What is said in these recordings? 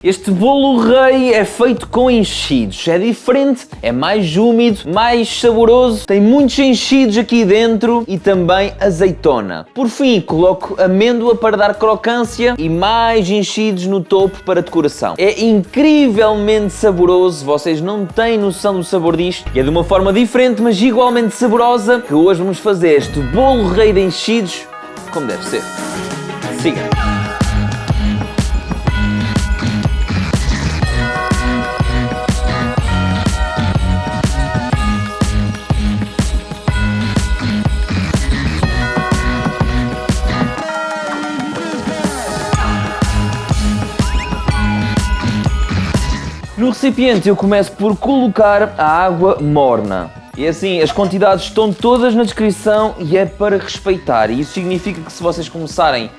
Este bolo rei é feito com enchidos, é diferente, é mais úmido, mais saboroso, tem muitos enchidos aqui dentro e também azeitona. Por fim, coloco amêndoa para dar crocância e mais enchidos no topo para decoração. É incrivelmente saboroso, vocês não têm noção do sabor disto. E é de uma forma diferente, mas igualmente saborosa, que hoje vamos fazer este bolo rei de enchidos como deve ser. Siga! No recipiente eu começo por colocar a água morna. E assim, as quantidades estão todas na descrição e é para respeitar. E isso significa que se vocês começarem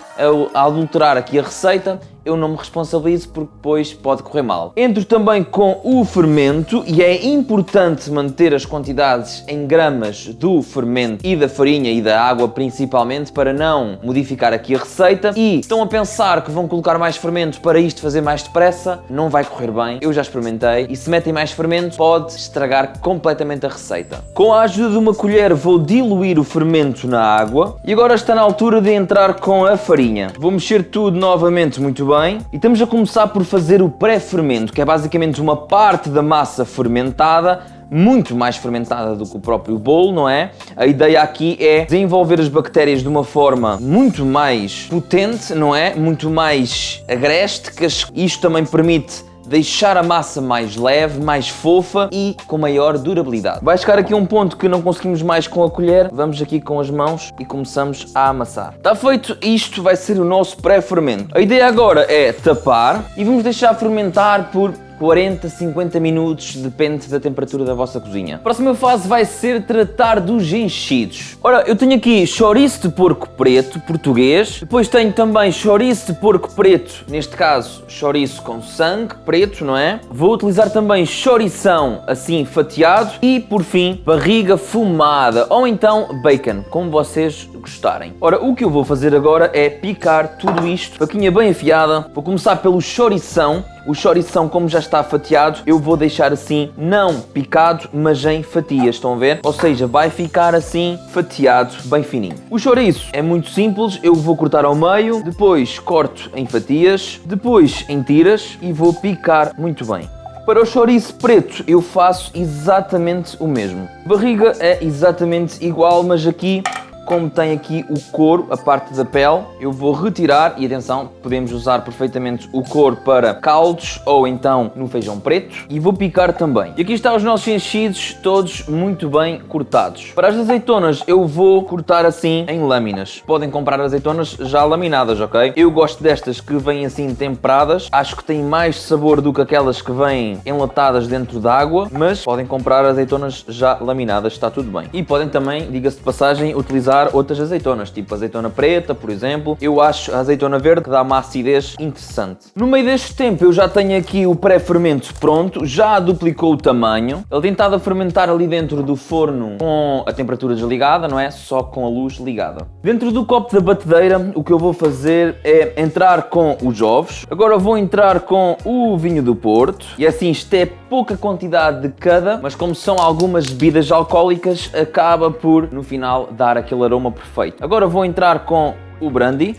a adulterar aqui a receita, eu não me responsabilizo porque depois pode correr mal. Entro também com o fermento e é importante manter as quantidades em gramas do fermento e da farinha e da água principalmente para não modificar aqui a receita. E se estão a pensar que vão colocar mais fermento para isto fazer mais depressa, não vai correr bem. Eu já experimentei e se metem mais fermento pode estragar completamente a receita. Com a ajuda de uma colher vou diluir o fermento na água e agora está na altura de entrar com a farinha. Vou mexer tudo novamente muito bem e estamos a começar por fazer o pré-fermento, que é basicamente uma parte da massa fermentada, muito mais fermentada do que o próprio bolo, não é? A ideia aqui é desenvolver as bactérias de uma forma muito mais potente, não é? Muito mais agreste, que isto também permite deixar a massa mais leve, mais fofa e com maior durabilidade. Vai chegar aqui um ponto que não conseguimos mais com a colher, vamos aqui com as mãos e começamos a amassar. Está feito, isto vai ser o nosso pré-fermento. A ideia agora é tapar e vamos deixar fermentar por 40, 50 minutos, depende da temperatura da vossa cozinha. A próxima fase vai ser tratar dos enchidos. Ora, eu tenho aqui chouriço de porco preto, português. Depois tenho também chouriço de porco preto, neste caso, chouriço com sangue, preto, não é? Vou utilizar também chourição, assim, fatiado. E, por fim, barriga fumada, ou então bacon, como vocês gostarem. Ora, o que eu vou fazer agora é picar tudo isto, faquinha bem afiada. Vou começar pelo chourição. O chourição, como já está fatiado, eu vou deixar assim, não picado, mas em fatias, estão a ver? Ou seja, vai ficar assim, fatiado, bem fininho. O chouriço é muito simples, eu vou cortar ao meio, depois corto em fatias, depois em tiras e vou picar muito bem. Para o chouriço preto, eu faço exatamente o mesmo. Barriga é exatamente igual, mas aqui, como tem aqui o couro, a parte da pele, eu vou retirar e atenção, podemos usar perfeitamente o couro para caldos ou então no feijão preto e vou picar também. E aqui estão os nossos enchidos todos muito bem cortados. Para as azeitonas eu vou cortar assim em lâminas. Podem comprar azeitonas já laminadas, ok? Eu gosto destas que vêm assim temperadas, acho que têm mais sabor do que aquelas que vêm enlatadas dentro da água, mas podem comprar azeitonas já laminadas, está tudo bem. E podem também, diga-se de passagem, utilizar outras azeitonas, tipo azeitona preta, por exemplo. Eu acho a azeitona verde que dá uma acidez interessante. No meio deste tempo eu já tenho aqui o pré-fermento pronto, já duplicou o tamanho. Ele tem estado a fermentar ali dentro do forno com a temperatura desligada, não é? Só com a luz ligada. Dentro do copo da batedeira, o que eu vou fazer é entrar com os ovos. Agora vou entrar com o vinho do Porto. E assim, isto é pouca quantidade de cada, mas como são algumas bebidas alcoólicas, acaba por, no final, dar aquele aroma perfeito. Agora vou entrar com o brandy,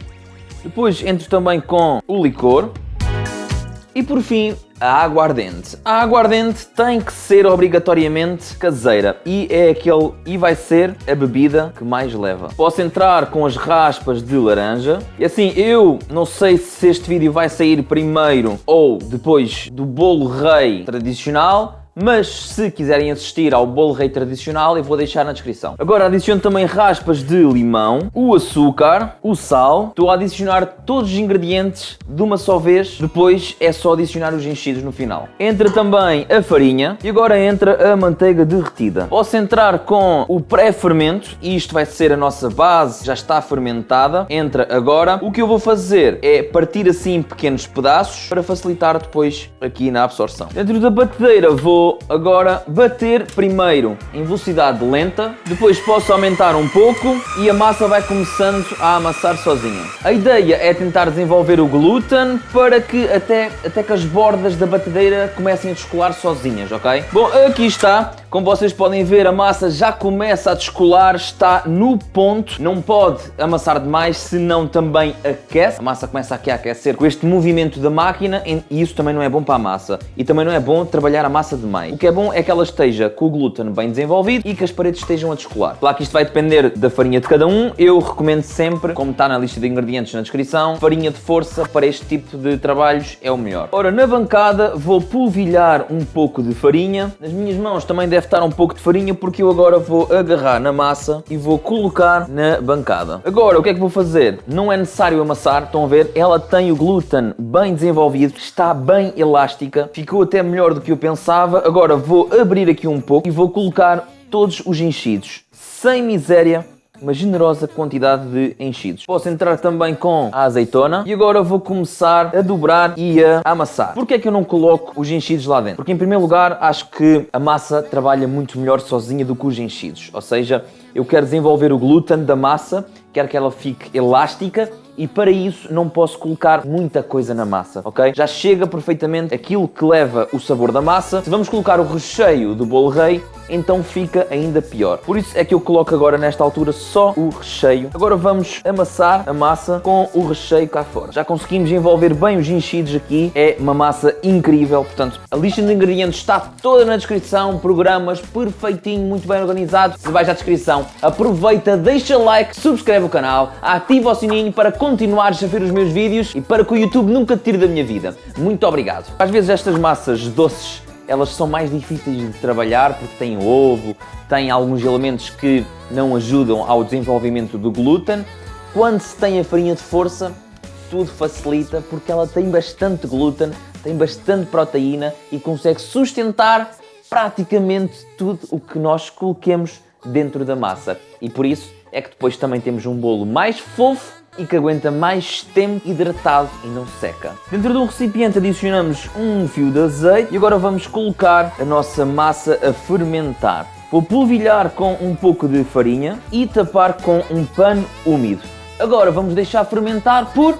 depois entro também com o licor e por fim a aguardente. A aguardente tem que ser obrigatoriamente caseira e vai ser a bebida que mais leva. Posso entrar com as raspas de laranja e assim, eu não sei se este vídeo vai sair primeiro ou depois do bolo rei tradicional, mas se quiserem assistir ao bolo rei tradicional eu vou deixar na descrição. Agora adiciono também raspas de limão, o açúcar, o sal. Estou a adicionar todos os ingredientes de uma só vez, depois é só adicionar os enchidos no final. Entra também a farinha e agora entra a manteiga derretida. Posso entrar com o pré-fermento e isto vai ser a nossa base, já está fermentada. Entra agora. O que eu vou fazer é partir assim em pequenos pedaços para facilitar depois aqui na absorção. Dentro da batedeira vou vou agora bater primeiro em velocidade lenta, depois posso aumentar um pouco e a massa vai começando a amassar sozinha. A ideia é tentar desenvolver o glúten para que até que as bordas da batedeira comecem a descolar sozinhas, ok? Bom, aqui está. Como vocês podem ver, a massa já começa a descolar, está no ponto. Não pode amassar demais, senão também aquece. A massa começa aqui a aquecer com este movimento da máquina e isso também não é bom para a massa. E também não é bom trabalhar a massa demais. O que é bom é que ela esteja com o glúten bem desenvolvido e que as paredes estejam a descolar. Claro que isto vai depender da farinha de cada um. Eu recomendo sempre, como está na lista de ingredientes na descrição, farinha de força para este tipo de trabalhos é o melhor. Ora, na bancada vou polvilhar um pouco de farinha. Nas minhas mãos também deve estar um pouco de farinha porque eu agora vou agarrar na massa e vou colocar na bancada. Agora, o que é que vou fazer? Não é necessário amassar, estão a ver? Ela tem o glúten bem desenvolvido, está bem elástica, ficou até melhor do que eu pensava. Agora vou abrir aqui um pouco e vou colocar todos os enchidos, sem miséria, uma generosa quantidade de enchidos. Posso entrar também com a azeitona e agora vou começar a dobrar e a amassar. Porquê é que eu não coloco os enchidos lá dentro? Porque em primeiro lugar acho que a massa trabalha muito melhor sozinha do que os enchidos. Ou seja, eu quero desenvolver o glúten da massa, quero que ela fique elástica e para isso não posso colocar muita coisa na massa, ok? Já chega perfeitamente aquilo que leva o sabor da massa. Se vamos colocar o recheio do bolo rei, então fica ainda pior. Por isso é que eu coloco agora nesta altura só o recheio. Agora vamos amassar a massa com o recheio cá fora. Já conseguimos envolver bem os enchidos aqui. É uma massa incrível. Portanto, a lista de ingredientes está toda na descrição. Programas perfeitinho, muito bem organizado. Se vais à descrição, aproveita, deixa like, subscreve o canal, ativa o sininho para continuares a ver os meus vídeos e para que o YouTube nunca te tire da minha vida. Muito obrigado. Às vezes estas massas doces, elas são mais difíceis de trabalhar porque têm ovo, têm alguns elementos que não ajudam ao desenvolvimento do glúten. Quando se tem a farinha de força, tudo facilita porque ela tem bastante glúten, tem bastante proteína e consegue sustentar praticamente tudo o que nós coloquemos dentro da massa. E por isso é que depois também temos um bolo mais fofo e que aguenta mais tempo hidratado e não seca. Dentro de um recipiente adicionamos um fio de azeite e agora vamos colocar a nossa massa a fermentar. Vou polvilhar com um pouco de farinha e tapar com um pano úmido. Agora vamos deixar fermentar por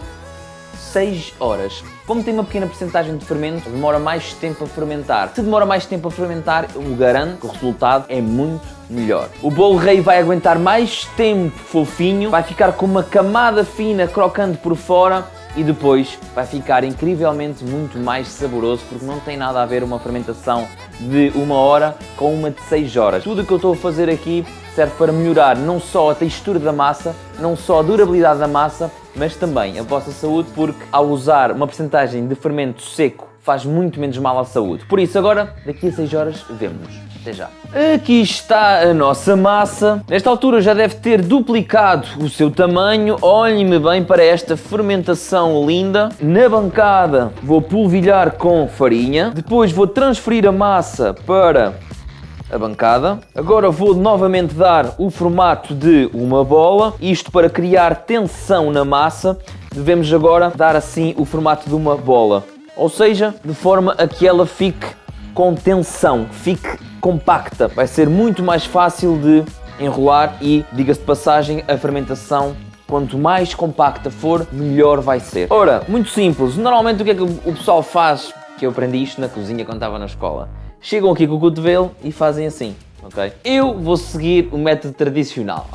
6 horas. Como tem uma pequena porcentagem de fermento, demora mais tempo a fermentar. Se demora mais tempo a fermentar, eu garanto que o resultado é muito melhor. O bolo rei vai aguentar mais tempo fofinho, vai ficar com uma camada fina crocante por fora e depois vai ficar incrivelmente muito mais saboroso porque não tem nada a ver uma fermentação de 1 hora com uma de 6 horas. Tudo o que eu estou a fazer aqui serve para melhorar não só a textura da massa, não só a durabilidade da massa, mas também a vossa saúde, porque ao usar uma porcentagem de fermento seco faz muito menos mal à saúde. Por isso agora, daqui a 6 horas, vemo-nos. Até já. Aqui está a nossa massa. Nesta altura já deve ter duplicado o seu tamanho. Olhem-me bem para esta fermentação linda. Na bancada vou polvilhar com farinha. Depois vou transferir a massa para a bancada. Agora vou novamente dar o formato de uma bola. Isto para criar tensão na massa. Devemos agora dar assim o formato de uma bola. Ou seja, de forma a que ela fique com tensão, fique compacta. Vai ser muito mais fácil de enrolar e, diga-se de passagem, a fermentação, quanto mais compacta for, melhor vai ser. Ora, muito simples. Normalmente o que é que o pessoal faz, que eu aprendi isto na cozinha quando estava na escola? Chegam aqui com o cotovelo e fazem assim, ok? Eu vou seguir o método tradicional.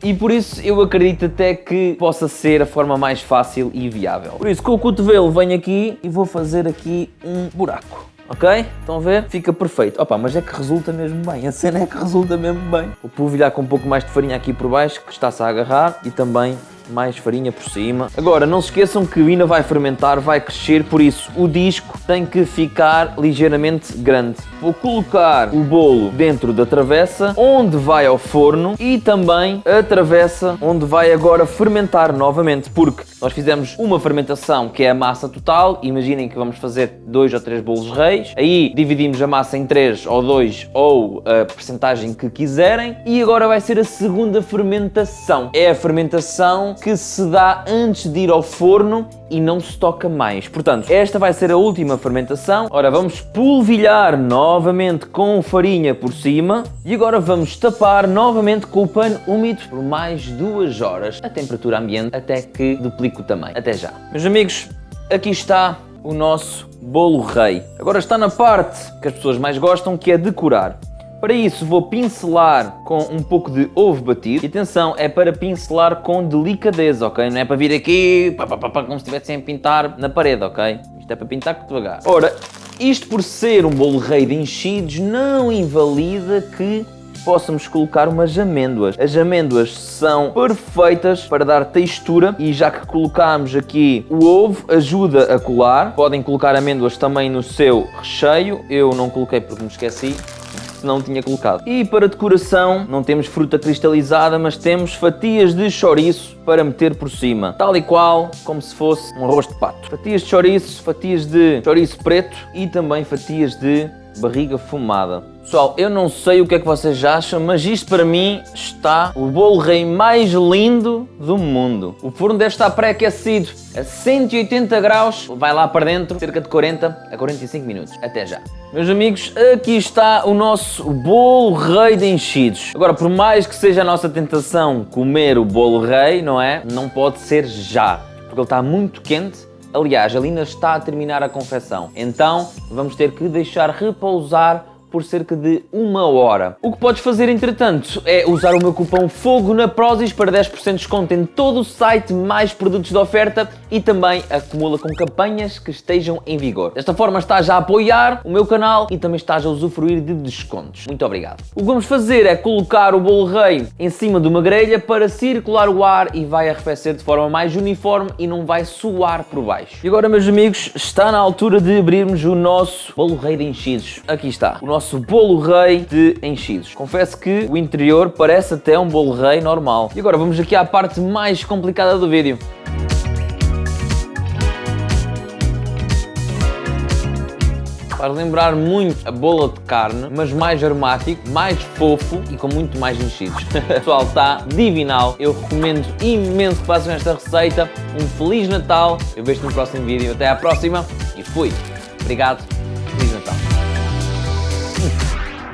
E por isso eu acredito até que possa ser a forma mais fácil e viável. Por isso, com o cotovelo venho aqui e vou fazer aqui um buraco. Ok? Estão a ver? Fica perfeito. Opa, mas é que resulta mesmo bem. A cena é que resulta mesmo bem. Vou polvilhar com um pouco mais de farinha aqui por baixo, que está-se a agarrar, e também mais farinha por cima. Agora, não se esqueçam que ainda vai fermentar, vai crescer, por isso o disco tem que ficar ligeiramente grande. Vou colocar o bolo dentro da travessa, onde vai ao forno, e também a travessa onde vai agora fermentar novamente, porque nós fizemos uma fermentação que é a massa total. Imaginem que vamos fazer 2 ou 3 bolos reis, aí dividimos a massa em 3 ou 2 ou a percentagem que quiserem, e agora vai ser a segunda fermentação. É a fermentação fermentação que se dá antes de ir ao forno e não se toca mais. Portanto, esta vai ser a última fermentação. Ora, vamos polvilhar novamente com farinha por cima e agora vamos tapar novamente com o pano úmido por mais 2 horas a temperatura ambiente até que duplique o tamanho. Até já. Meus amigos, aqui está o nosso bolo rei. Agora está na parte que as pessoas mais gostam, que é decorar. Para isso vou pincelar com um pouco de ovo batido. E atenção, é para pincelar com delicadeza, ok? Não é para vir aqui como se estivessem a pintar na parede, ok? Isto é para pintar com devagar. Ora, isto por ser um bolo rei de enchidos não invalida que possamos colocar umas amêndoas. As amêndoas são perfeitas para dar textura e já que colocamos aqui o ovo, ajuda a colar. Podem colocar amêndoas também no seu recheio. Eu não coloquei porque me esqueci. Não tinha colocado. E para decoração não temos fruta cristalizada, mas temos fatias de chouriço para meter por cima, tal e qual como se fosse um arroz de pato. Fatias de chouriço preto e também fatias de barriga fumada. Pessoal, eu não sei o que é que vocês acham, mas isto para mim está o bolo rei mais lindo do mundo. O forno deve estar pré-aquecido a 180 graus, vai lá para dentro, cerca de 40 a 45 minutos. Até já. Meus amigos, aqui está o nosso bolo rei de enchidos. Agora, por mais que seja a nossa tentação comer o bolo rei, não é? Não pode ser já, porque ele está muito quente. Aliás, ele ainda está a terminar a confecção. Então, vamos ter que deixar repousar por cerca de 1 hora. O que podes fazer, entretanto, é usar o meu cupom FOGO na Prozis para 10% de desconto em todo o site, mais produtos de oferta e também acumula com campanhas que estejam em vigor. Desta forma estás a apoiar o meu canal e também estás a usufruir de descontos. Muito obrigado. O que vamos fazer é colocar o bolo rei em cima de uma grelha para circular o ar e vai arrefecer de forma mais uniforme e não vai suar por baixo. E agora, meus amigos, está na altura de abrirmos o nosso bolo rei de enchidos. Aqui está, o nosso bolo rei de enchidos. Confesso que o interior parece até um bolo rei normal. E agora vamos aqui à parte mais complicada do vídeo. Faz lembrar muito a bola de carne, mas mais aromático, mais fofo e com muito mais enchidos. Pessoal, está divinal. Eu recomendo imenso que façam esta receita. Um Feliz Natal. Eu vejo-te no próximo vídeo. Até à próxima e fui. Obrigado. Feliz Natal.